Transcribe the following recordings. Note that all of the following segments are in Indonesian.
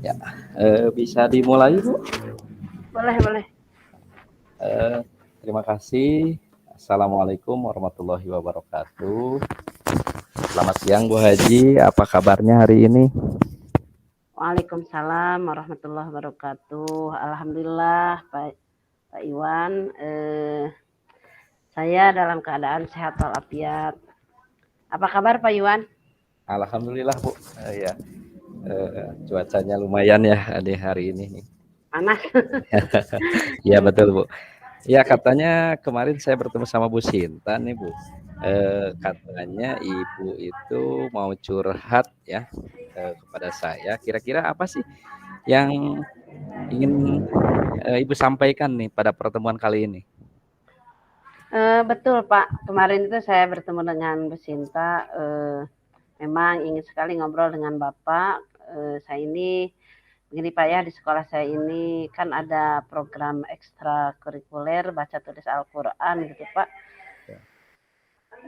Ya, bisa dimulai, Bu. Boleh, boleh. Eh, Terima kasih. Assalamualaikum warahmatullahi wabarakatuh. Selamat siang, Bu Haji. Apa kabarnya hari ini? Waalaikumsalam warahmatullahi wabarakatuh. Alhamdulillah, Pak Iwan. Saya dalam keadaan sehat walafiat. Apa kabar Pak Iwan? Alhamdulillah, Bu. Ya, cuacanya lumayan ya di hari ini nih. Panas. Iya betul, Bu. Ya, katanya kemarin saya bertemu sama Bu Sinta nih, Bu. Katanya Ibu itu mau curhat ya kepada saya. Kira-kira apa sih yang ingin Ibu sampaikan nih pada pertemuan kali ini? Betul Pak. Kemarin itu saya bertemu dengan Bu Sinta. Memang ingin sekali ngobrol dengan Bapak. Saya ini begini Pak ya, di sekolah saya ini kan ada program ekstrakurikuler baca tulis Al-Quran gitu Pak.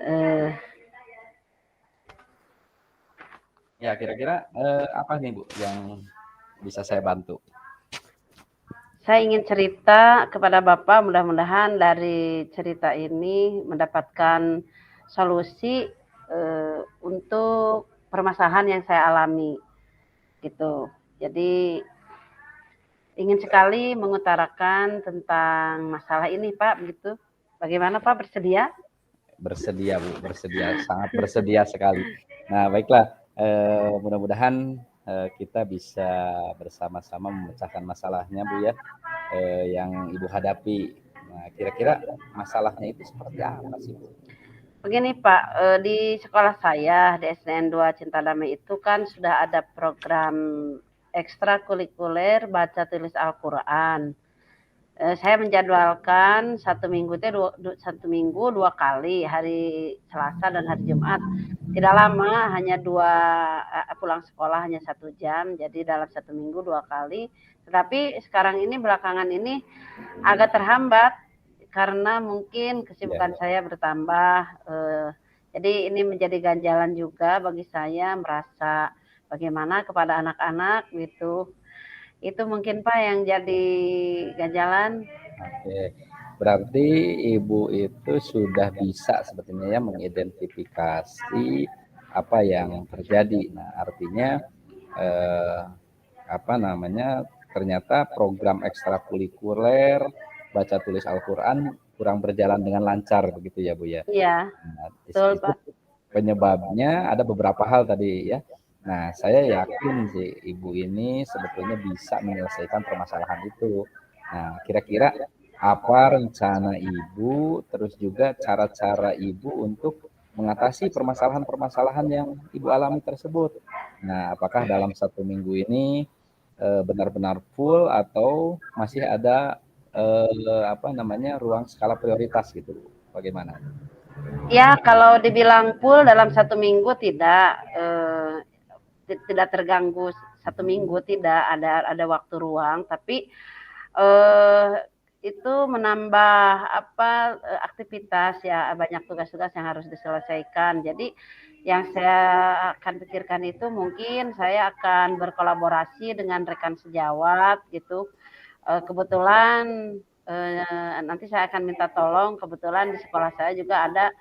Eh, Ya, kira-kira apa nih, Bu, yang bisa saya bantu? Saya ingin cerita kepada Bapak, mudah-mudahan dari cerita ini mendapatkan solusi untuk permasalahan yang saya alami gitu. Jadi ingin sekali mengutarakan tentang masalah ini, Pak, begitu. Bagaimana, Pak, bersedia? Bersedia, Bu, bersedia, sangat bersedia sekali. Nah, baiklah, mudah-mudahan kita bisa bersama-sama memecahkan masalahnya, Bu ya, yang Ibu hadapi. Nah, kira-kira masalahnya itu seperti apa sih, Bu? Begini Pak, di sekolah saya di SDN 2 Cinta Damai itu kan sudah ada program ekstrakurikuler baca tulis Al-Quran. Saya menjadwalkan satu minggu dua kali, hari Selasa dan hari Jumat. Tidak lama, hanya pulang sekolah hanya 1 jam, jadi dalam satu minggu dua kali. Tetapi sekarang ini belakangan ini agak terhambat karena mungkin Ya, kesibukan saya bertambah. Jadi ini menjadi ganjalan juga bagi saya merasa bagaimana kepada anak-anak gitu. Itu mungkin Pak yang jadi ganjalan. oke. Berarti Ibu itu sudah bisa sebetulnya ya mengidentifikasi apa yang terjadi. Nah, artinya eh, apa namanya, ternyata program ekstrakurikuler baca tulis Al-Quran kurang berjalan dengan lancar begitu ya, Bu ya. Iya, Nah, betul itu Pak. penyebabnya ada beberapa hal tadi ya. Nah, saya yakin sih Ibu ini sebetulnya bisa menyelesaikan permasalahan itu. Nah, kira-kira apa rencana Ibu, terus juga cara-cara Ibu untuk mengatasi permasalahan-permasalahan yang Ibu alami tersebut. Nah, apakah dalam satu minggu ini benar-benar full atau masih ada apa namanya, ruang skala prioritas gitu, Bu? Bagaimana? Ya, kalau dibilang full dalam satu minggu tidak, tidak terganggu satu minggu, tidak ada waktu ruang, tapi eh, itu menambah apa aktivitas ya, banyak tugas-tugas yang harus diselesaikan. Jadi yang saya akan pikirkan itu mungkin saya akan berkolaborasi dengan rekan sejawat gitu. Kebetulan nanti saya akan minta tolong, kebetulan di sekolah saya juga ada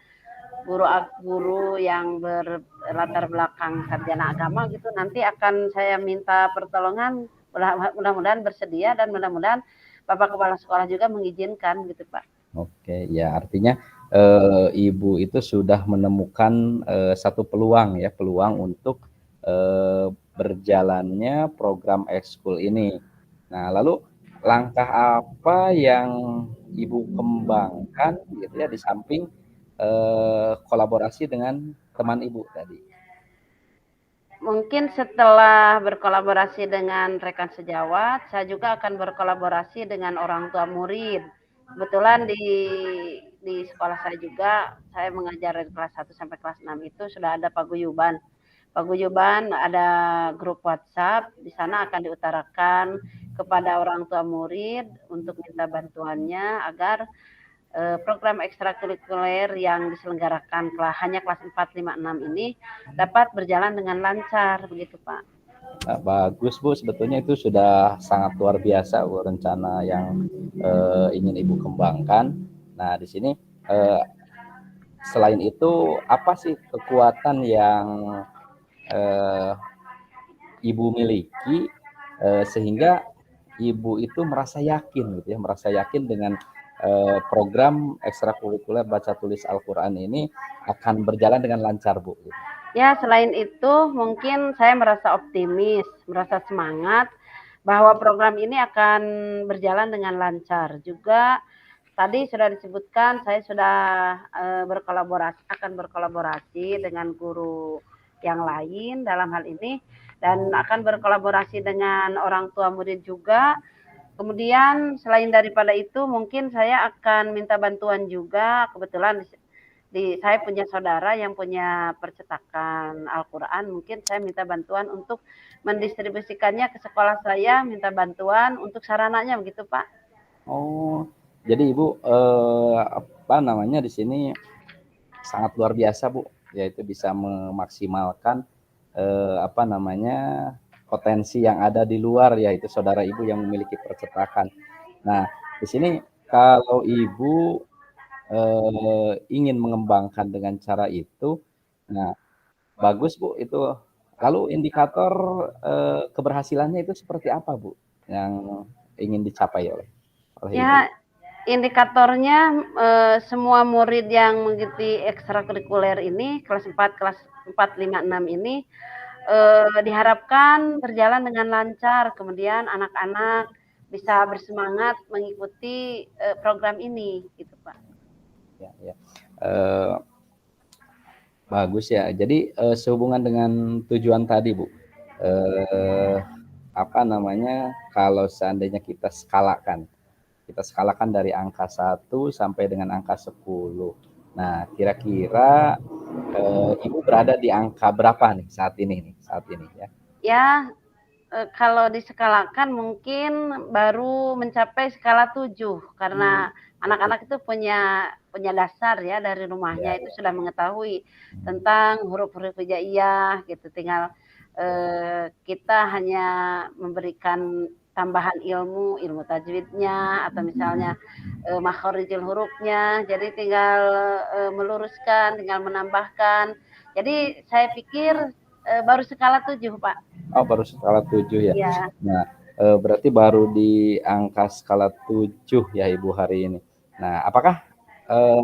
guru yang berlatar belakang sarjana agama gitu, nanti akan saya minta pertolongan, mudah-mudahan bersedia dan mudah-mudahan Bapak Kepala Sekolah juga mengizinkan gitu Pak. Oke, ya artinya Ibu itu sudah menemukan satu peluang ya, peluang untuk berjalannya program ekskul ini. Nah, lalu langkah apa yang Ibu kembangkan gitu ya di samping kolaborasi dengan teman Ibu tadi? Mungkin setelah berkolaborasi dengan rekan sejawat, saya juga akan berkolaborasi dengan orang tua murid. Kebetulan di sekolah saya juga, saya mengajar dari kelas 1 sampai kelas 6 itu sudah ada paguyuban. Paguyuban ada grup WhatsApp, di sana akan diutarakan kepada orang tua murid untuk minta bantuannya agar program ekstrakurikuler yang diselenggarakan hanya kelas 4, 5, 6 ini dapat berjalan dengan lancar begitu Pak. Bagus Bu, sebetulnya itu sudah sangat luar biasa Bu, rencana yang ingin Ibu kembangkan. Nah, di sini selain itu apa sih kekuatan yang Ibu miliki sehingga Ibu itu merasa yakin gitu ya, merasa yakin dengan program ekstrakurikuler baca tulis Al-Quran ini akan berjalan dengan lancar Bu. Ya, selain itu mungkin saya merasa optimis, merasa semangat bahwa program ini akan berjalan dengan lancar. Juga tadi sudah disebutkan saya sudah akan berkolaborasi dengan guru yang lain dalam hal ini dan akan berkolaborasi dengan orang tua murid juga. Kemudian selain daripada itu mungkin saya akan minta bantuan juga, kebetulan saya punya saudara yang punya percetakan Al-Quran, mungkin saya minta bantuan untuk mendistribusikannya ke sekolah saya, minta bantuan untuk sarananya begitu Pak. Oh, jadi Ibu apa namanya di sini sangat luar biasa Bu, yaitu bisa memaksimalkan apa namanya potensi yang ada di luar, yaitu saudara Ibu yang memiliki percetakan. Nah, di sini kalau Ibu ingin mengembangkan dengan cara itu, nah bagus Bu itu. Lalu indikator keberhasilannya itu seperti apa Bu yang ingin dicapai oleh Ibu? Ya, indikatornya semua murid yang mengikuti ekstrakurikuler ini kelas 4, kelas 4, 5, 6 ini diharapkan berjalan dengan lancar. Kemudian anak-anak bisa bersemangat mengikuti program ini, gitu Pak. Ya, ya. Bagus ya. Jadi sehubungan dengan tujuan tadi Bu, apa namanya? Kalau seandainya kita skalakan dari angka 1 sampai dengan angka 10. Nah, kira-kira Ibu berada di angka berapa nih saat ini ya? Ya, kalau diskalakan mungkin baru mencapai skala 7 karena anak-anak itu punya dasar ya dari rumahnya itu sudah mengetahui tentang huruf-huruf hijaiyah gitu. Tinggal kita hanya memberikan tambahan ilmu tajwidnya atau misalnya makharijul hurufnya. Jadi tinggal meluruskan, tinggal menambahkan. Jadi saya pikir baru skala 7, Pak. Oh, baru skala 7 ya. Iya. Nah, berarti baru di angka skala 7 ya Ibu hari ini. Nah, apakah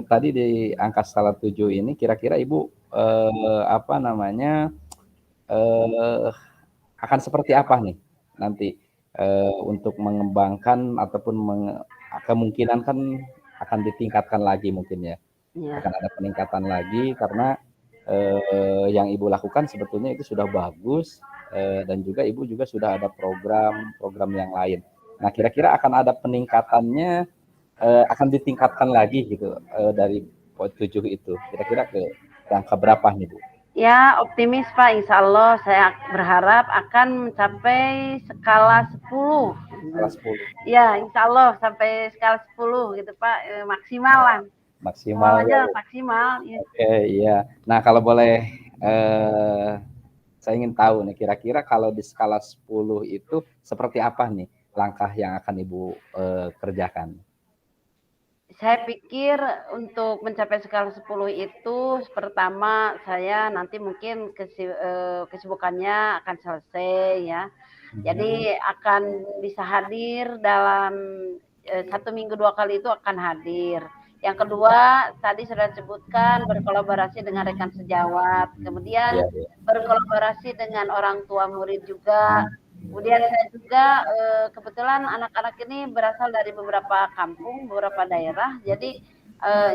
tadi di angka skala 7 ini kira-kira Ibu apa namanya akan seperti apa nih nanti untuk mengembangkan ataupun kemungkinan kan akan ditingkatkan lagi mungkin ya. Ya. Akan ada peningkatan lagi karena yang Ibu lakukan sebetulnya itu sudah bagus dan juga Ibu juga sudah ada program yang lain. Nah, kira-kira akan ada peningkatannya, akan ditingkatkan lagi gitu dari poin 7 itu. Kira-kira ke angka berapa nih Bu? Ya, optimis Pak. Insya Allah saya berharap akan mencapai skala 10. Skala 10. Ya, insya Allah sampai skala 10 gitu Pak. Maksimal lah. Maksimal aja ya. Maksimal. Ya. Oke, iya. Nah, kalau boleh saya ingin tahu nih, kira-kira kalau di skala 10 itu seperti apa nih langkah yang akan Ibu kerjakan? Saya pikir untuk mencapai skala 10 itu pertama saya nanti mungkin kesibukannya akan selesai ya. Jadi akan bisa hadir dalam 1 minggu 2 kali itu akan hadir. Yang kedua, tadi sudah disebutkan berkolaborasi dengan rekan sejawat, kemudian berkolaborasi dengan orang tua murid juga. Kemudian saya juga kebetulan anak-anak ini berasal dari beberapa kampung, beberapa daerah. Jadi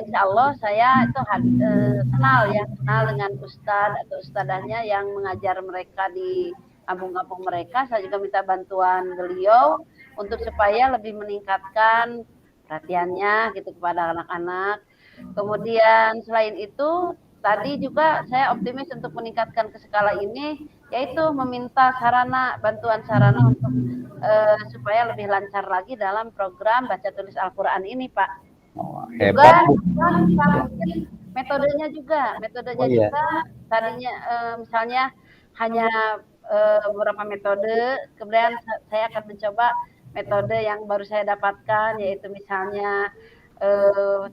insya Allah saya itu kenal dengan ustadz atau ustadahnya yang mengajar mereka di kampung-kampung mereka. Saya juga minta bantuan beliau untuk supaya lebih meningkatkan perhatiannya gitu kepada anak-anak. Kemudian selain itu tadi juga saya optimis untuk meningkatkan ke skala ini, yaitu meminta bantuan sarana untuk supaya lebih lancar lagi dalam program baca tulis Al-Quran ini Pak. Oh, hebat. Juga metodenya juga tadinya misalnya hanya beberapa metode, kemudian saya akan mencoba metode yang baru saya dapatkan, yaitu misalnya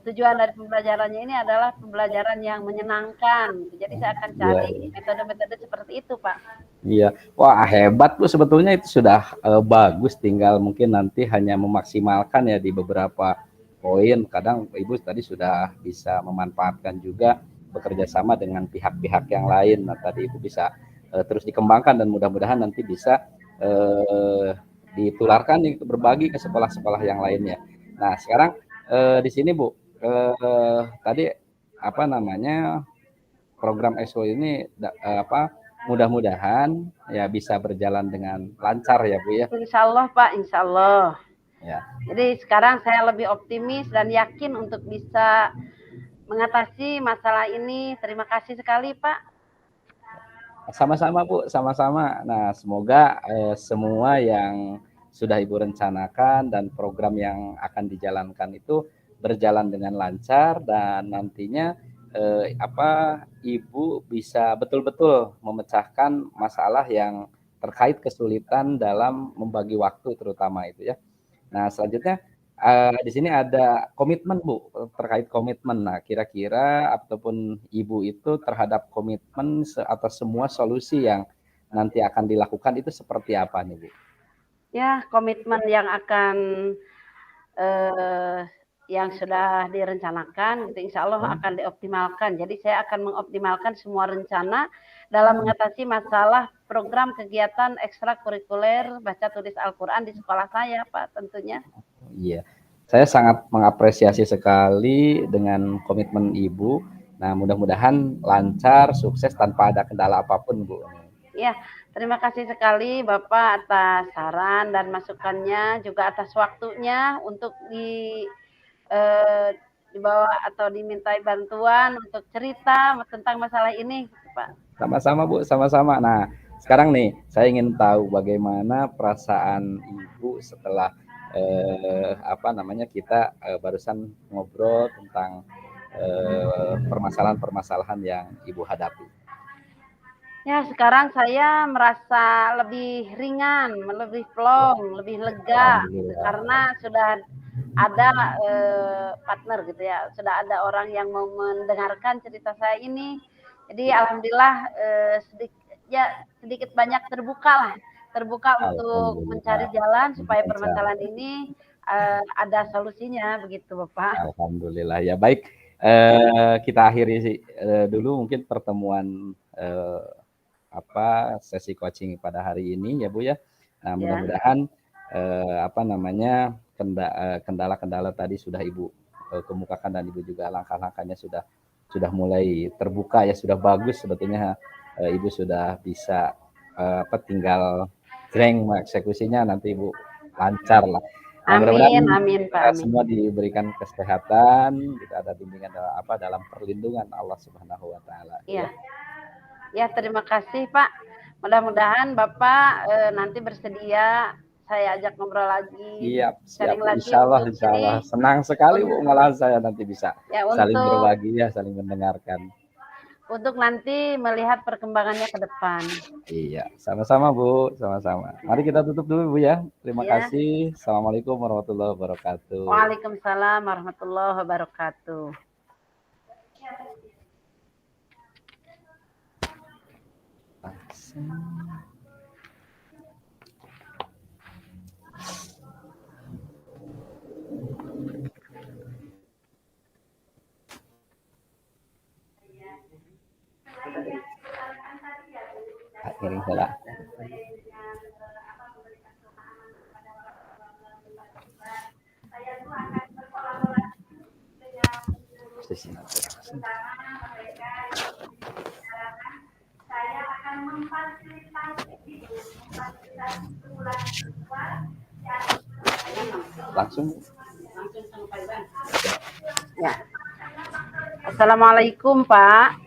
tujuan dari pembelajarannya ini adalah pembelajaran yang menyenangkan. Jadi saya akan Iya, cari iya. metode-metode seperti itu, Pak. Iya, wah hebat Bu, sebetulnya itu sudah bagus, tinggal mungkin nanti hanya memaksimalkan ya di beberapa poin. Kadang Ibu tadi sudah bisa memanfaatkan juga bekerja sama dengan pihak-pihak yang lain. Nah, tadi Ibu bisa terus dikembangkan dan mudah-mudahan nanti bisa ditularkan berbagi ke sekolah-sekolah yang lainnya. Nah, sekarang di sini Bu, tadi apa namanya program EXO ini mudah-mudahan ya bisa berjalan dengan lancar ya Bu ya. Insya Allah Pak, insya Allah. Ya. Jadi sekarang saya lebih optimis dan yakin untuk bisa mengatasi masalah ini. Terima kasih sekali Pak. Sama-sama Bu, sama-sama. Nah, semoga semua yang sudah Ibu rencanakan dan program yang akan dijalankan itu berjalan dengan lancar dan nantinya Ibu bisa betul-betul memecahkan masalah yang terkait kesulitan dalam membagi waktu terutama itu ya. Nah, selanjutnya di sini ada komitmen Bu, terkait komitmen. Nah, kira-kira ataupun Ibu itu terhadap komitmen atau semua solusi yang nanti akan dilakukan itu seperti apa nih Bu? Ya, komitmen yang akan yang sudah direncanakan, gitu, insya Allah akan dioptimalkan. Jadi saya akan mengoptimalkan semua rencana dalam mengatasi masalah program kegiatan ekstrakurikuler baca tulis Al-Quran di sekolah saya, Pak, tentunya. Iya, saya sangat mengapresiasi sekali dengan komitmen Ibu. Nah, mudah-mudahan lancar, sukses tanpa ada kendala apapun, Bu. Ya, terima kasih sekali Bapak atas saran dan masukannya, juga atas waktunya untuk dibawa atau dimintai bantuan untuk cerita tentang masalah ini, Pak. Sama-sama Bu, sama-sama. Nah, sekarang nih saya ingin tahu bagaimana perasaan Ibu setelah kita barusan ngobrol tentang permasalahan-permasalahan yang Ibu hadapi. Ya, sekarang saya merasa lebih ringan, lebih plong, lebih lega, gitu, karena sudah ada partner gitu ya, sudah ada orang yang mau mendengarkan cerita saya ini. Jadi alhamdulillah sedikit banyak terbuka untuk mencari jalan supaya permasalahan ini ada solusinya begitu Bapak. Alhamdulillah ya baik. Kita akhiri dulu mungkin pertemuan sesi coaching pada hari ini ya Bu ya. Nah, mudah-mudahan kendala-kendala tadi sudah Ibu kemukakan dan Ibu juga langkah-langkahnya sudah mulai terbuka ya, sudah bagus sebetulnya. Ibu sudah bisa tinggal eksekusinya nanti Ibu lancar lah. Nah, amin Pak. Semua diberikan kesehatan, kita ada bimbingan dalam perlindungan Allah Subhanahu wa taala. Iya. Ya, terima kasih Pak. Mudah-mudahan Bapak nanti bersedia saya ajak ngobrol lagi. Siap. Lagi insya Allah. Senang sekali Bu, malah saya nanti bisa saling berbagi ya, saling mendengarkan. Untuk nanti melihat perkembangannya ke depan. Iya, sama-sama Bu, sama-sama. Mari kita tutup dulu Bu ya. Terima kasih. Assalamualaikum warahmatullahi wabarakatuh. Waalaikumsalam warahmatullahi wabarakatuh. Kirim salah. Saya akan memfasilitasi langsung. Ya. Assalamualaikum Pak.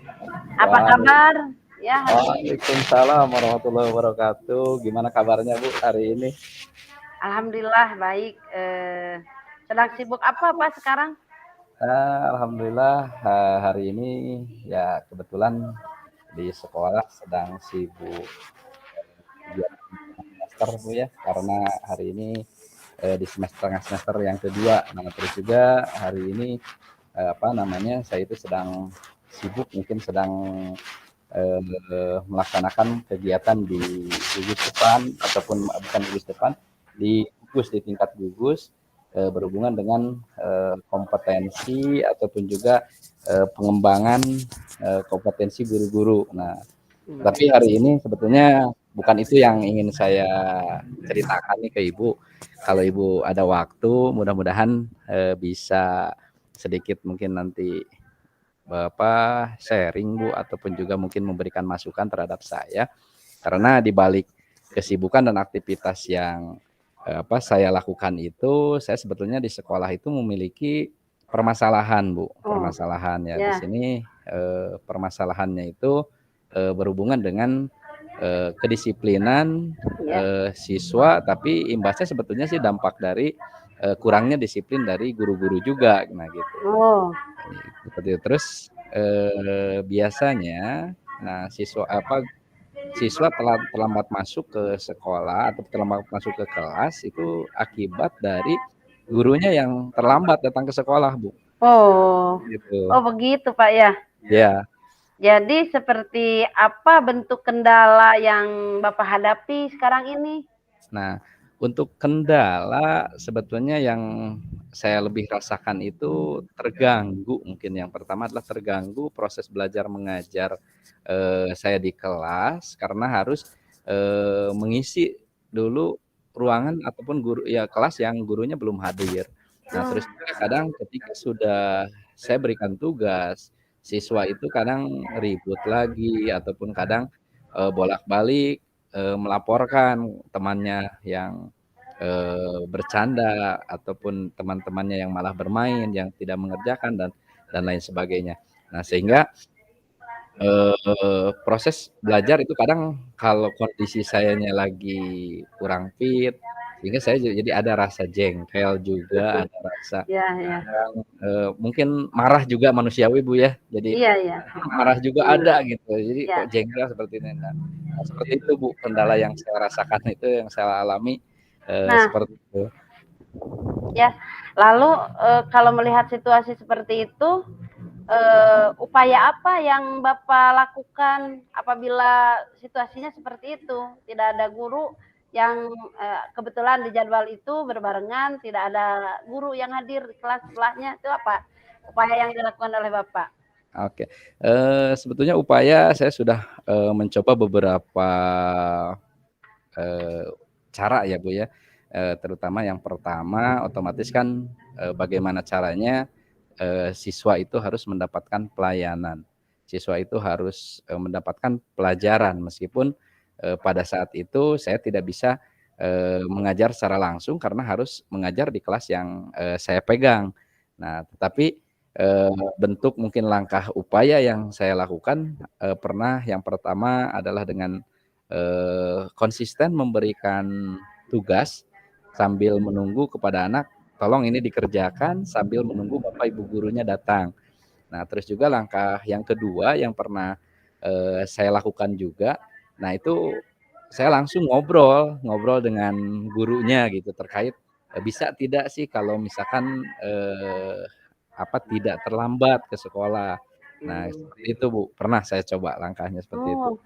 Apa kabar? Ya. Waalaikumsalam warahmatullahi wabarakatuh. Gimana kabarnya Bu hari ini? Alhamdulillah baik. Sedang sibuk apa Pak sekarang? Alhamdulillah hari ini ya kebetulan di sekolah sedang sibuk semester Bu ya, karena hari ini di tengah semester yang kedua. Nah, terus juga hari ini saya itu sedang sibuk, mungkin sedang melaksanakan kegiatan di gugus depan ataupun bukan gugus depan, di tingkat gugus berhubungan dengan kompetensi ataupun juga pengembangan kompetensi guru-guru. Nah, tapi hari ini sebetulnya bukan itu yang ingin saya ceritakan nih ke Ibu. Kalau Ibu ada waktu, mudah-mudahan bisa sedikit mungkin nanti Bapak sharing Bu, ataupun juga mungkin memberikan masukan terhadap saya. Karena di balik kesibukan dan aktivitas yang saya lakukan itu, saya sebetulnya di sekolah itu memiliki permasalahan Bu. Permasalahannya di sini permasalahannya itu berhubungan dengan kedisiplinan siswa, tapi imbasnya sebetulnya sih dampak dari kurangnya disiplin dari guru-guru juga, nah gitu. Seperti itu. Terus biasanya, nah siswa terlambat masuk ke sekolah atau terlambat masuk ke kelas itu akibat dari gurunya yang terlambat datang ke sekolah, Bu. Gitu. Oh begitu Pak ya? Ya. Jadi seperti apa bentuk kendala yang Bapak hadapi sekarang ini? Nah, untuk kendala sebetulnya yang saya lebih rasakan itu terganggu, mungkin yang pertama adalah terganggu proses belajar mengajar saya di kelas karena harus mengisi dulu ruangan ataupun kelas yang gurunya belum hadir. Nah, terus kadang ketika sudah saya berikan tugas, siswa itu kadang ribut lagi ataupun kadang bolak-balik melaporkan temannya yang bercanda ataupun teman-temannya yang malah bermain, yang tidak mengerjakan dan lain sebagainya. Nah, sehingga proses belajar itu kadang kalau kondisi sayanya lagi kurang fit, sehingga saya jadi ada rasa jengkel juga, ada rasa kadang mungkin marah juga manusiawi Bu ya. Jadi marah juga ada gitu. Jadi kok jengkel seperti ini. Nah, seperti itu Bu, kendala yang saya rasakan itu, yang saya alami seperti itu. Ya, lalu kalau melihat situasi seperti itu, upaya apa yang Bapak lakukan apabila situasinya seperti itu? Tidak ada guru yang kebetulan di jadwal itu berbarengan, tidak ada guru yang hadir di kelas sebelahnya, itu apa upaya yang dilakukan oleh Bapak? Oke, sebetulnya upaya saya sudah mencoba beberapa cara ya Bu ya, terutama yang pertama otomatis kan bagaimana caranya siswa itu harus mendapatkan pelayanan, siswa itu harus mendapatkan pelajaran meskipun pada saat itu saya tidak bisa mengajar secara langsung karena harus mengajar di kelas yang saya pegang. Nah, tetapi bentuk mungkin langkah upaya yang saya lakukan pernah yang pertama adalah dengan konsisten memberikan tugas sambil menunggu kepada anak, tolong ini dikerjakan sambil menunggu Bapak Ibu gurunya datang. Nah, terus juga langkah yang kedua yang pernah saya lakukan juga, nah itu saya langsung ngobrol dengan gurunya gitu terkait bisa tidak sih kalau misalkan tidak terlambat ke sekolah. Nah, seperti itu Bu, pernah saya coba langkahnya seperti itu.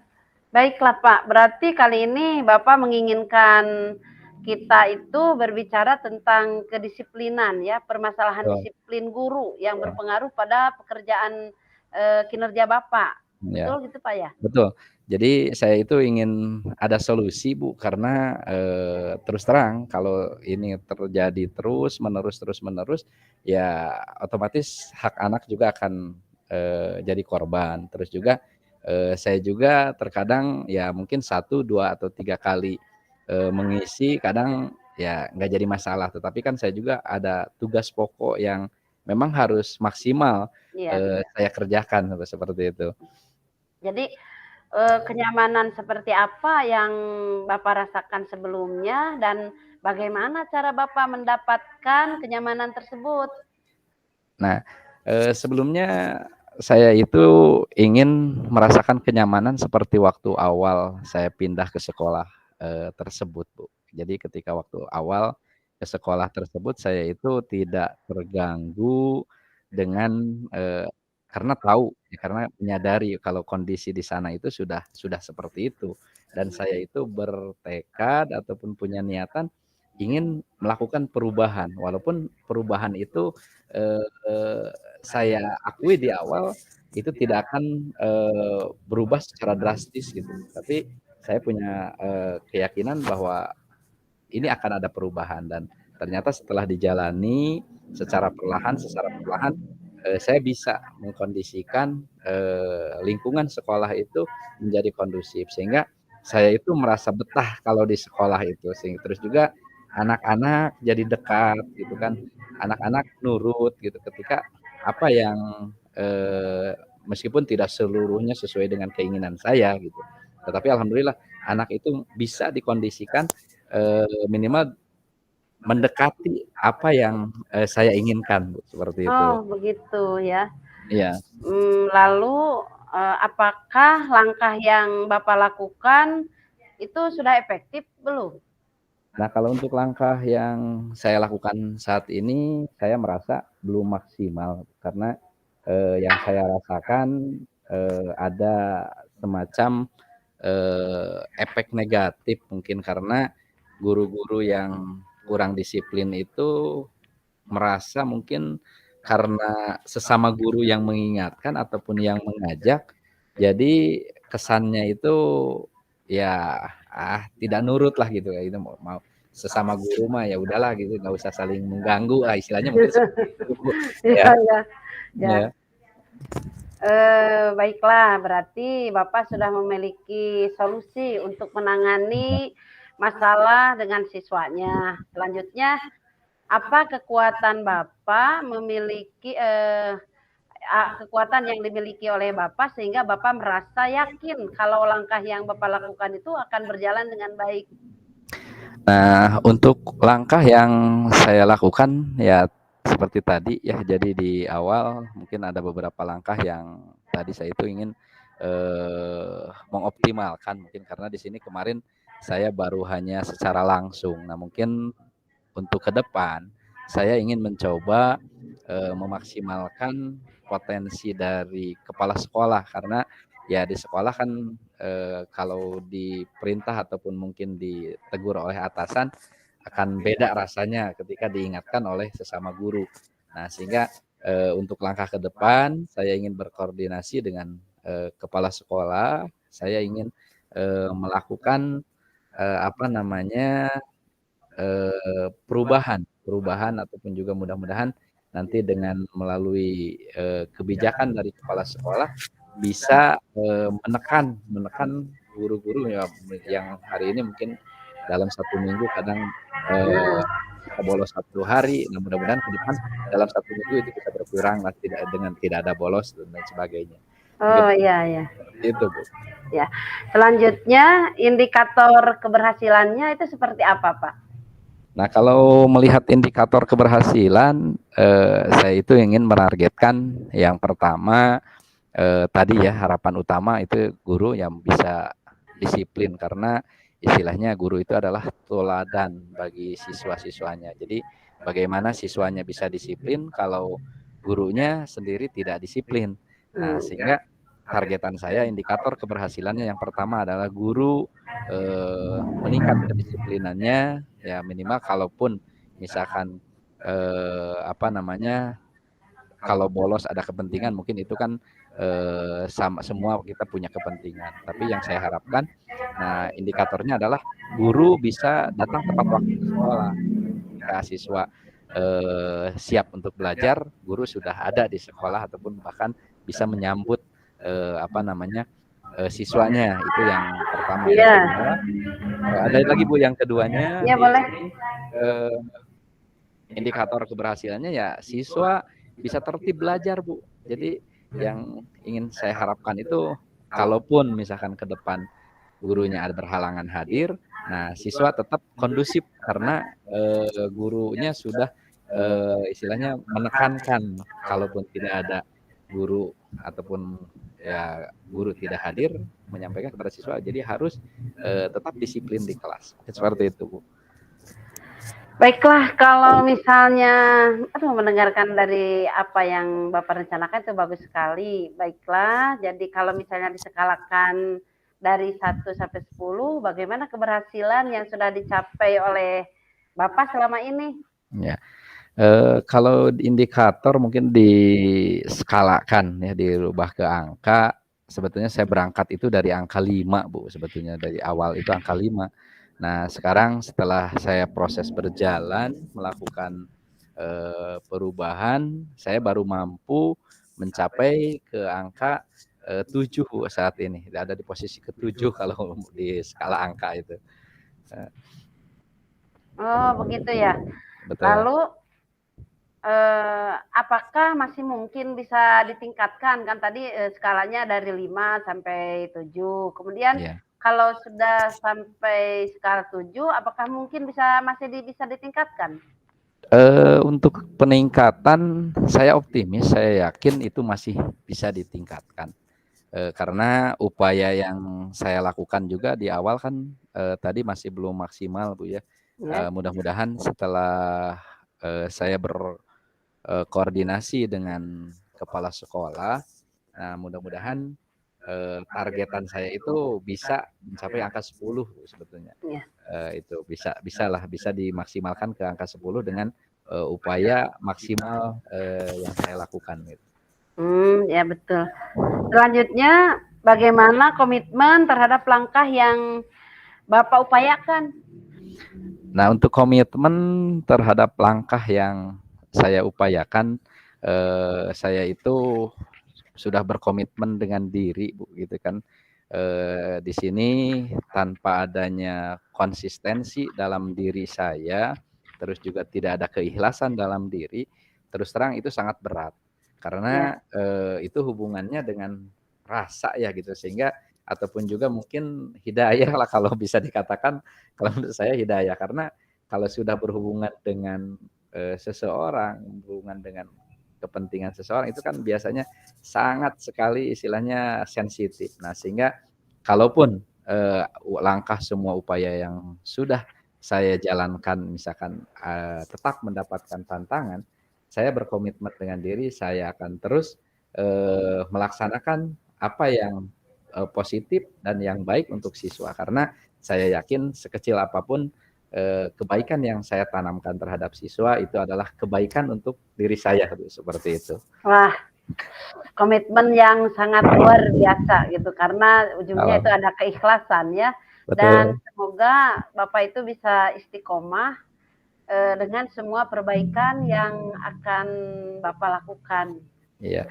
Baiklah Pak, berarti kali ini Bapak menginginkan kita itu berbicara tentang kedisiplinan ya, permasalahan disiplin guru yang berpengaruh pada pekerjaan kinerja Bapak. Betul gitu Pak ya? Betul. Jadi saya itu ingin ada solusi Bu, karena terus terang kalau ini terjadi terus-menerus, ya otomatis hak anak juga akan jadi korban. Terus juga saya juga terkadang ya mungkin 1, 2, atau 3 kali mengisi kadang ya nggak jadi masalah, tetapi kan saya juga ada tugas pokok yang memang harus maksimal saya kerjakan seperti itu. Jadi kenyamanan seperti apa yang Bapak rasakan sebelumnya dan bagaimana cara Bapak mendapatkan kenyamanan tersebut? Nah, sebelumnya saya itu ingin merasakan kenyamanan seperti waktu awal saya pindah ke sekolah tersebut, Bu. Jadi ketika waktu awal ke sekolah tersebut saya itu tidak terganggu dengan, karena tahu, ya karena menyadari kalau kondisi di sana itu sudah seperti itu, dan saya itu bertekad ataupun punya niatan ingin melakukan perubahan, walaupun perubahan itu, eee, saya akui di awal itu tidak akan, berubah secara drastis gitu, tapi saya punya, keyakinan bahwa ini akan ada perubahan dan ternyata setelah dijalani secara perlahan, saya bisa mengkondisikan, lingkungan sekolah itu menjadi kondusif sehingga saya itu merasa betah kalau di sekolah itu terus juga anak-anak jadi dekat gitu kan, anak-anak nurut gitu ketika apa yang, meskipun tidak seluruhnya sesuai dengan keinginan saya gitu, tetapi alhamdulillah anak itu bisa dikondisikan, minimal mendekati apa yang, saya inginkan, Bu, seperti itu. Oh, begitu ya. Iya. Lalu, apakah langkah yang Bapak lakukan itu sudah efektif belum? Nah, kalau untuk langkah yang saya lakukan saat ini, saya merasa belum maksimal karena, yang saya rasakan, ada semacam, efek negatif mungkin karena guru-guru yang kurang disiplin itu merasa mungkin karena sesama guru yang mengingatkan ataupun yang mengajak, jadi kesannya itu ya, tidak nurut lah gitu ya, itu mau mau sesama guru mah ya udahlah gitu, nggak usah saling mengganggu lah istilahnya mungkin seperti itu, Bu, Iya ya. iya, ya. Ya. Baiklah, berarti Bapak sudah memiliki solusi untuk menangani masalah dengan siswanya. Selanjutnya, apa kekuatan Bapak memiliki, kekuatan yang dimiliki oleh Bapak sehingga Bapak merasa yakin kalau langkah yang Bapak lakukan itu akan berjalan dengan baik? Nah, untuk langkah yang saya lakukan ya seperti tadi ya, jadi di awal mungkin ada beberapa langkah yang tadi saya itu ingin, mengoptimalkan mungkin karena di sini kemarin saya baru hanya secara langsung. Nah, mungkin untuk ke depan saya ingin mencoba, memaksimalkan potensi dari kepala sekolah karena ya di sekolah kan, kalau diperintah ataupun mungkin ditegur oleh atasan akan beda rasanya ketika diingatkan oleh sesama guru. Nah, sehingga, untuk langkah ke depan saya ingin berkoordinasi dengan, kepala sekolah, saya ingin, melakukan, apa namanya, perubahan ataupun juga mudah-mudahan nanti dengan melalui, kebijakan dari kepala sekolah bisa, menekan menekan guru-guru yang hari ini mungkin dalam 1 minggu kadang, Nah, bisa bolos 1 hari. Nah, mudah-mudahan ke depan dalam 1 minggu itu bisa berkurang lah tidak ada bolos dan lain sebagainya. Mungkin oh, iya iya, seperti itu, Bu. ya. Selanjutnya, indikator keberhasilannya itu seperti apa, Pak? Nah, kalau melihat indikator keberhasilan, saya itu ingin menargetkan yang pertama, tadi ya harapan utama itu guru yang bisa disiplin karena istilahnya guru itu adalah teladan bagi siswa-siswanya. Jadi bagaimana siswanya bisa disiplin kalau gurunya sendiri tidak disiplin. Nah, Hmm. sehingga targetan saya indikator keberhasilannya yang pertama adalah guru, meningkat kedisiplinannya ya minimal kalaupun misalkan, apa namanya, kalau bolos ada kepentingan mungkin itu kan, sama semua kita punya kepentingan. Tapi yang saya harapkan, nah indikatornya adalah guru bisa datang tepat waktu ke sekolah. Ketika siswa, siap untuk belajar, guru sudah ada di sekolah ataupun bahkan bisa menyambut, apa namanya, siswanya. Itu yang pertama. Yang Iya, kedua, ada lagi Bu yang keduanya iya di boleh. sini, eee indikator keberhasilannya ya siswa bisa tertib belajar, Bu. Jadi yang ingin saya harapkan itu kalaupun misalkan ke depan gurunya ada berhalangan hadir, nah siswa tetap kondusif karena, gurunya sudah, istilahnya menekankan kalaupun tidak ada guru ataupun ya guru tidak hadir menyampaikan kepada siswa, jadi harus tetap disiplin di kelas. Seperti itu, Bu. Baiklah, kalau misalnya, mendengarkan dari apa yang Bapak rencanakan itu bagus sekali. Baiklah, jadi kalau misalnya diskalakan dari 1 sampai 10, bagaimana keberhasilan yang sudah dicapai oleh Bapak selama ini? Ya, kalau indikator mungkin diskalakan ya, dirubah ke angka. Sebetulnya saya berangkat itu dari angka 5, Bu. Sebetulnya dari awal itu angka 5. Nah, sekarang setelah saya proses berjalan melakukan perubahan, saya baru mampu mencapai ke angka 7 Bu, saat ini. Ada di posisi ke-7 kalau di skala angka itu. Oh, begitu ya. Betul. Lalu apakah masih mungkin bisa ditingkatkan? Kan tadi skalanya dari 5 sampai 7. Kemudian Ya. kalau sudah sampai skala 7, apakah mungkin masih bisa ditingkatkan? Untuk peningkatan saya optimis, saya yakin itu masih bisa ditingkatkan. Karena upaya yang saya lakukan juga di awal kan tadi masih belum maksimal, Bu, ya. Ya. Mudah-mudahan setelah saya berkoordinasi dengan kepala sekolah, nah mudah-mudahan targetan saya itu bisa mencapai angka 10 sebetulnya. Ya. Itu bisa dimaksimalkan ke angka 10 dengan upaya maksimal yang saya lakukan gitu. Ya betul. Selanjutnya, bagaimana komitmen terhadap langkah yang Bapak upayakan? Nah, untuk komitmen terhadap langkah yang saya upayakan, saya itu sudah berkomitmen dengan diri, Bu, gitu kan. Di sini tanpa adanya konsistensi dalam diri saya, terus juga tidak ada keikhlasan dalam diri, terus terang itu sangat berat. Ya. Karena itu hubungannya dengan rasa ya gitu, sehingga ataupun juga mungkin hidayah lah kalau bisa dikatakan, kalau menurut saya hidayah. Karena kalau sudah berhubungan dengan seseorang, berhubungan dengan kepentingan seseorang itu kan biasanya sangat sekali istilahnya sensitif. Nah, sehingga kalaupun langkah semua upaya yang sudah saya jalankan misalkan tetap mendapatkan tantangan, saya berkomitmen dengan diri saya akan terus melaksanakan apa yang positif dan yang baik untuk siswa. Karena saya yakin sekecil apapun kebaikan yang saya tanamkan terhadap siswa itu adalah kebaikan untuk diri saya, seperti itu. Wah, komitmen yang sangat luar biasa gitu, karena ujungnya itu Alam. ada keikhlasan ya. Dan Betul. semoga Bapak itu bisa istiqomah dengan semua perbaikan yang akan Bapak lakukan. Iya,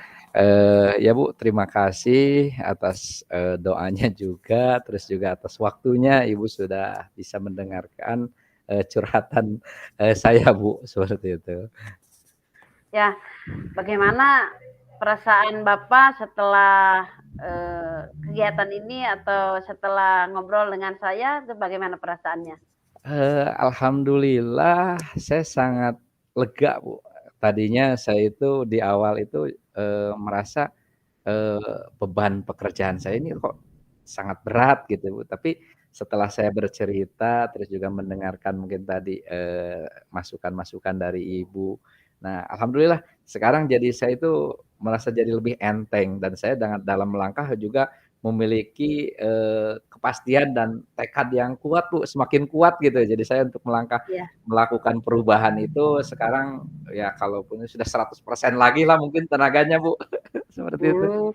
ya Bu, terima kasih atas doanya juga, terus juga atas waktunya Ibu sudah bisa mendengarkan curhatan saya, Bu, seperti itu. Ya, bagaimana perasaan Bapak setelah kegiatan ini atau setelah ngobrol dengan saya, itu bagaimana perasaannya? Alhamdulillah saya sangat lega, Bu. Tadinya saya itu di awal itu merasa beban pekerjaan saya ini kok sangat berat gitu, Bu. Tapi setelah saya bercerita, terus juga mendengarkan mungkin tadi masukan-masukan dari Ibu. Nah, alhamdulillah sekarang jadi saya itu merasa jadi lebih enteng dan saya dalam melangkah juga memiliki kepastian dan tekad yang kuat, Bu, semakin kuat gitu. Jadi saya untuk Ya. melakukan perubahan itu sekarang ya kalaupun sudah 100% lagi lah mungkin tenaganya, Bu, seperti itu.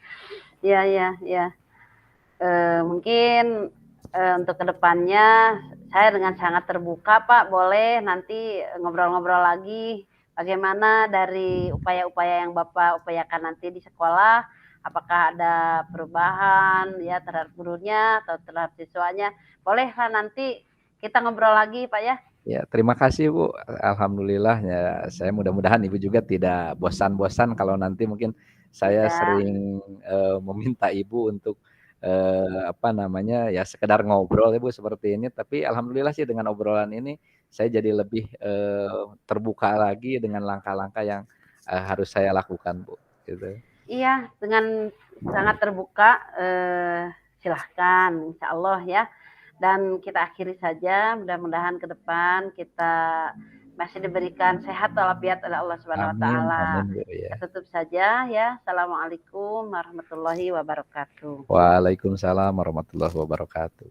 Ya, ya, ya. Mungkin untuk kedepannya saya dengan sangat terbuka, Pak. Boleh nanti ngobrol-ngobrol lagi bagaimana dari upaya-upaya yang Bapak upayakan nanti di sekolah, apakah ada perubahan ya terhadap gurunya atau terhadap siswanya. Bolehlah nanti kita ngobrol lagi, Pak ya. Ya, terima kasih, Bu. Alhamdulillah ya, saya mudah-mudahan Ibu juga tidak bosan-bosan kalau nanti mungkin saya Tidak. sering meminta Ibu untuk apa namanya, ya sekedar ngobrol ya, Bu, seperti ini. Tapi alhamdulillah sih dengan obrolan ini saya jadi lebih terbuka lagi dengan langkah-langkah yang harus saya lakukan, Bu, gitu. Iya, dengan sangat terbuka, silahkan, insya Allah ya. Dan kita akhiri saja, mudah-mudahan ke depan kita masih diberikan sehat walafiat oleh Allah Subhanahu wa Amin, taala. amin Bu ya. Kita tutup saja ya. Assalamualaikum warahmatullahi wabarakatuh. Waalaikumsalam warahmatullahi wabarakatuh.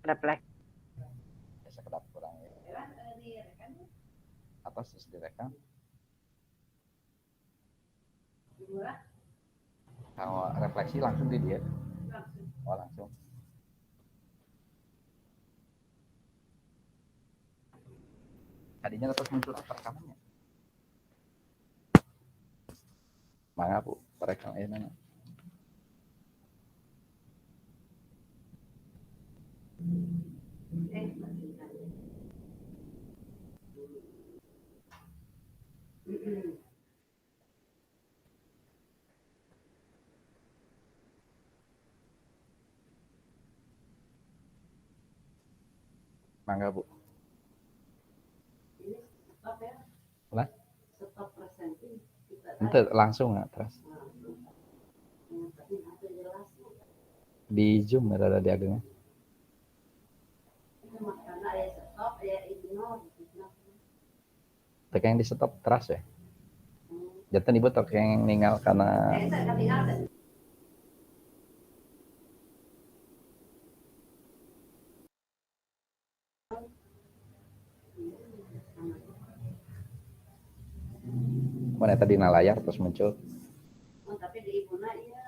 Refleks. Sekedap kurang ya. Atas terus direkam. Kalau refleksi langsung di dia. Oh langsung. Tadinya tetap muncul apa rekamannya? Mangga Bu, rekam nanya. Mangga Bu. Lah? Ente langsung nggak terus? Di Zoom ada di agengnya. Tekan yang di stop terus ya. Jantan ibu tok yang ninggal karena mana tadi na layar terus muncul. Oh, tapi di ibuna iya.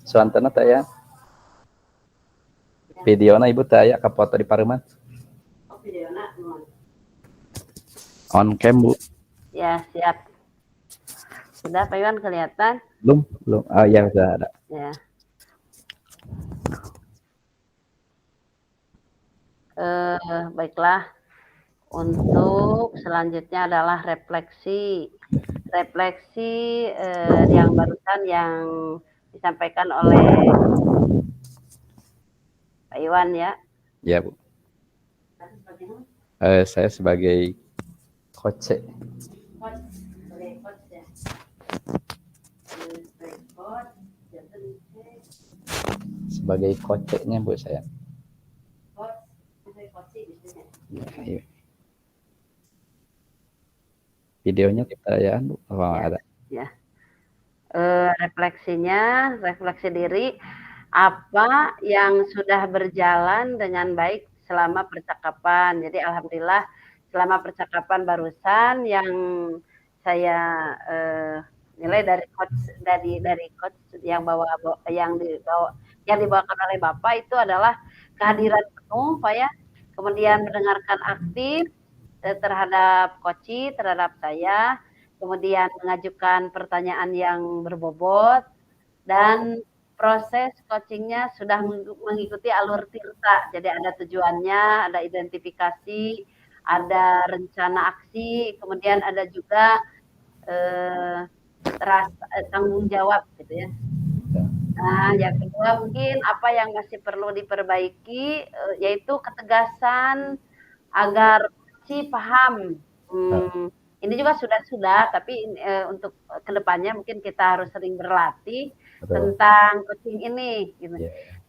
Suantana teh ya. Videona ibu teh aya kapoto di Pareuman. Oh, videona On cam Bu. ya, siap. Sudah Pak Iwan kelihatan? Belum. Oh iya sudah ada. Ya. Baiklah. Untuk selanjutnya adalah refleksi. Refleksi yang barusan yang disampaikan oleh Pak Iwan ya. Ya Bu. Saya sebagai coach. Sebagai coachnya Bu saya. Ya, iya. Videonya kita ya, ada. Ya. Refleksinya, refleksi diri, apa yang sudah berjalan dengan baik selama percakapan. Jadi alhamdulillah selama percakapan barusan yang saya nilai dari coach yang dibawakan oleh Bapak itu adalah kehadiran penuh Pak ya, kemudian mendengarkan aktif, terhadap coach, terhadap saya, kemudian mengajukan pertanyaan yang berbobot, dan proses coachingnya sudah mengikuti alur tirta. Jadi ada tujuannya, ada identifikasi, ada rencana aksi, kemudian ada juga tanggung jawab gitu ya. Nah, yang kedua mungkin apa yang masih perlu diperbaiki yaitu ketegasan agar si paham. Ini juga sudah, tapi untuk kedepannya mungkin kita harus sering berlatih tentang coaching ini, gitu.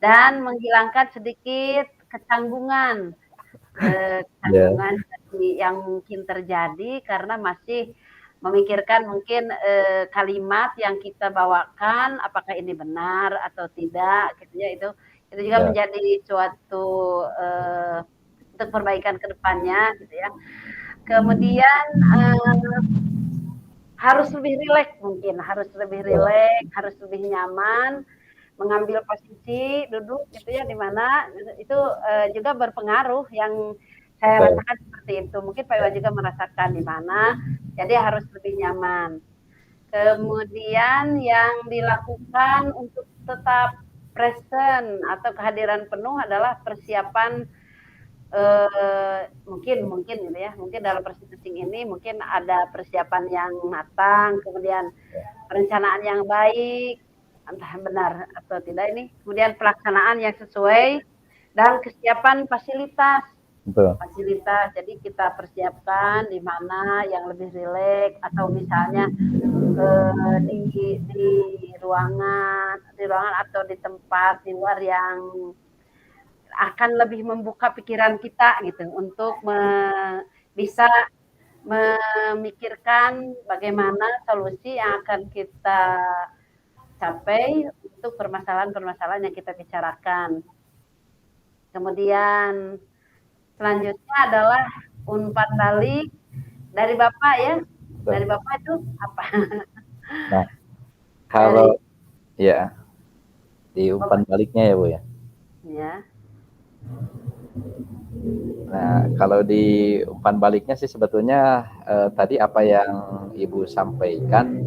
Dan menghilangkan sedikit kecanggungan, yang mungkin terjadi karena masih memikirkan mungkin kalimat yang kita bawakan apakah ini benar atau tidak, gitu ya. Itu juga menjadi suatu untuk perbaikan kedepannya, gitu ya. Kemudian harus lebih rileks mungkin, harus lebih rileks, harus lebih nyaman, mengambil posisi duduk gitu ya di mana itu juga berpengaruh yang saya rasakan seperti itu. Mungkin Pak Iwan juga merasakan di mana, jadi harus lebih nyaman. Kemudian yang dilakukan untuk tetap present atau kehadiran penuh adalah persiapan mungkin gitu ya, mungkin dalam presenting ini mungkin ada persiapan yang matang, kemudian perencanaan yang baik, entah benar atau tidak ini, kemudian pelaksanaan yang sesuai, dan kesiapan fasilitas. Fasilitas, jadi kita persiapkan di mana yang lebih rileks, atau misalnya di ruangan atau di tempat di luar yang akan lebih membuka pikiran kita gitu untuk bisa memikirkan bagaimana solusi yang akan kita capai untuk permasalahan-permasalahan yang kita bicarakan. Kemudian selanjutnya adalah umpan balik dari Bapak ya. Dari Bapak itu apa? Nah, kalau ya di umpan baliknya ya Bu ya. Ya. Nah, kalau di umpan baliknya sih sebetulnya tadi apa yang Ibu sampaikan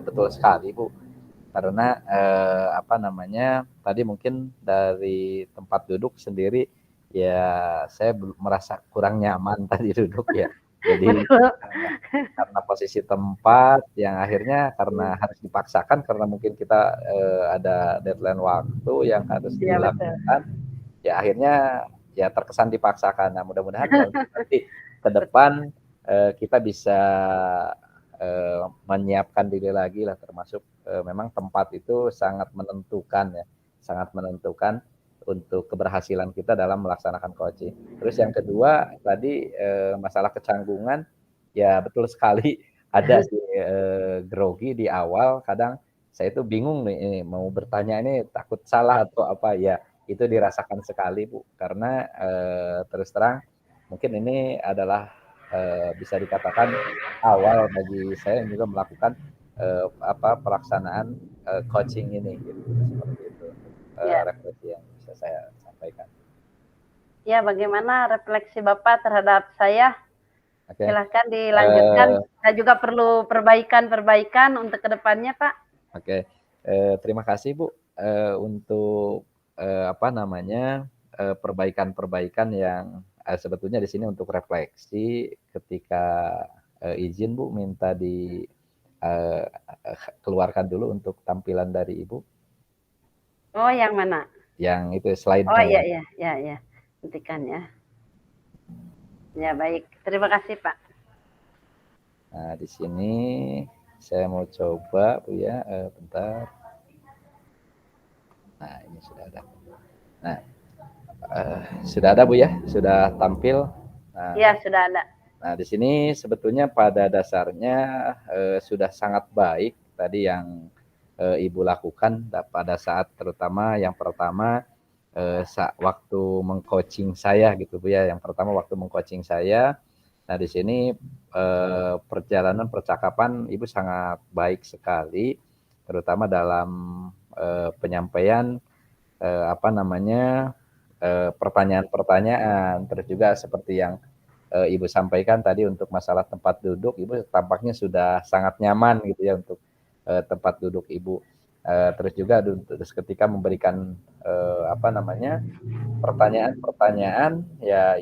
betul sekali Bu. Karena apa namanya tadi mungkin dari tempat duduk sendiri ya saya merasa kurang nyaman tadi duduk ya. Jadi karena posisi tempat yang akhirnya karena harus dipaksakan karena mungkin kita ada deadline waktu yang harus dilakukan. Ya akhirnya ya terkesan dipaksakan. Nah, mudah-mudahan nanti ke depan kita bisa menyiapkan diri lagi lah, termasuk memang tempat itu sangat menentukan ya, sangat menentukan untuk keberhasilan kita dalam melaksanakan coaching. Terus yang kedua tadi masalah kecanggungan, ya betul sekali ada sih grogi di awal, kadang saya itu bingung nih mau bertanya ini takut salah atau apa ya, itu dirasakan sekali Bu, karena terus terang mungkin ini adalah bisa dikatakan awal bagi saya yang juga melakukan pelaksanaan coaching ini gitu, seperti itu refleksi yang bisa saya sampaikan. Ya, bagaimana refleksi Bapak terhadap saya? Silahkan dilanjutkan. Saya juga perlu perbaikan untuk kedepannya, Pak. Oke, terima kasih Bu untuk apa namanya perbaikan-perbaikan yang sebetulnya di sini untuk refleksi ketika izin Bu minta di keluarkan dulu untuk tampilan dari Ibu. Oh, yang mana? Yang itu slide-nya. Oh iya. Hentikan ya. Ya baik, terima kasih Pak. Nah di sini saya mau coba Bu ya, bentar. Nah ini sudah ada. Nah sudah ada Bu ya, sudah tampil. Nah, ya sudah ada. Nah di sini sebetulnya pada dasarnya sudah sangat baik tadi yang Ibu lakukan pada saat terutama yang pertama waktu mengcoaching saya gitu Bu ya. Yang pertama waktu mengcoaching saya. Nah di sini perjalanan percakapan Ibu sangat baik sekali, terutama dalam penyampaian apa namanya pertanyaan-pertanyaan, terus juga seperti yang Ibu sampaikan tadi untuk masalah tempat duduk, Ibu tampaknya sudah sangat nyaman gitu ya untuk tempat duduk Ibu. Terus juga terus ketika memberikan apa namanya pertanyaan-pertanyaan ya